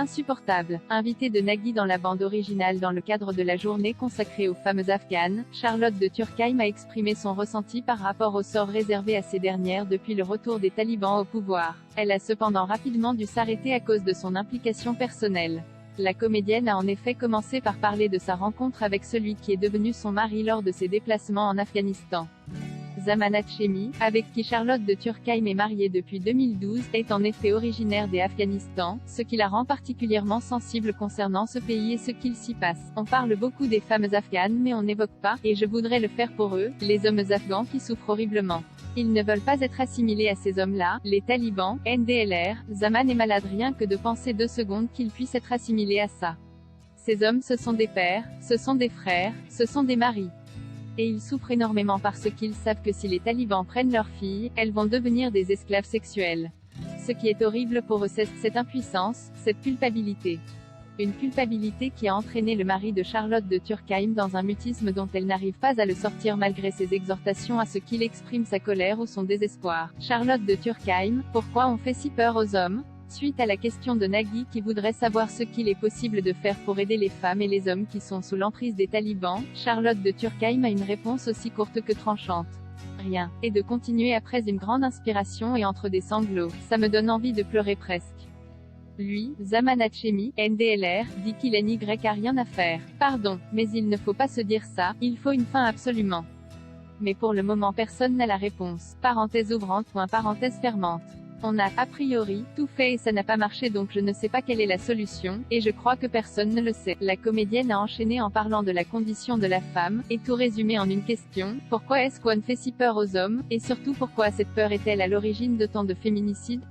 insupportable. Invitée de Nagui dans la bande originale dans le cadre de la journée consacrée aux femmes afghanes, Charlotte de Turckheim a exprimé son ressenti par rapport au sort réservé à ces dernières depuis le retour des talibans au pouvoir. Elle a cependant rapidement dû s'arrêter à cause de son implication personnelle. La comédienne a en effet commencé par parler de sa rencontre avec celui qui est devenu son mari lors de ses déplacements en Afghanistan. Zaman Hachemi, avec qui Charlotte de Turckheim est mariée depuis 2012, est en effet originaire des Afghanistan, ce qui la rend particulièrement sensible concernant ce pays et ce qu'il s'y passe. On parle beaucoup des femmes afghanes mais on n'évoque pas, et je voudrais le faire pour eux, les hommes afghans qui souffrent horriblement. Ils ne veulent pas être assimilés à ces hommes-là, les talibans, NDLR, Zaman est malade rien que de penser 2 secondes qu'ils puissent être assimilés à ça. Ces hommes ce sont des pères, ce sont des frères, ce sont des maris. Et ils souffrent énormément parce qu'ils savent que si les talibans prennent leurs filles, elles vont devenir des esclaves sexuels. Ce qui est horrible pour eux c'est cette impuissance, cette culpabilité. Une culpabilité qui a entraîné le mari de Charlotte de Turckheim dans un mutisme dont elle n'arrive pas à le sortir malgré ses exhortations à ce qu'il exprime sa colère ou son désespoir. Charlotte de Turckheim, pourquoi on fait si peur aux hommes ? Suite à la question de Nagui qui voudrait savoir ce qu'il est possible de faire pour aider les femmes et les hommes qui sont sous l'emprise des talibans, Charlotte de Turckheim a une réponse aussi courte que tranchante. Rien. Et de continuer après une grande inspiration et entre des sanglots. Ça me donne envie de pleurer presque. Lui, Zaman Hachemi, NDLR, dit qu'il n'y a rien à faire. Pardon, mais il ne faut pas se dire ça, il faut une fin absolument. Mais pour le moment personne n'a la réponse. Parenthèse ouvrante, parenthèse fermante. On a, a priori, tout fait et ça n'a pas marché donc je ne sais pas quelle est la solution, et je crois que personne ne le sait. La comédienne a enchaîné en parlant de la condition de la femme, et tout résumé en une question, pourquoi est-ce qu'on fait si peur aux hommes, et surtout pourquoi cette peur est-elle à l'origine de tant de féminicides ?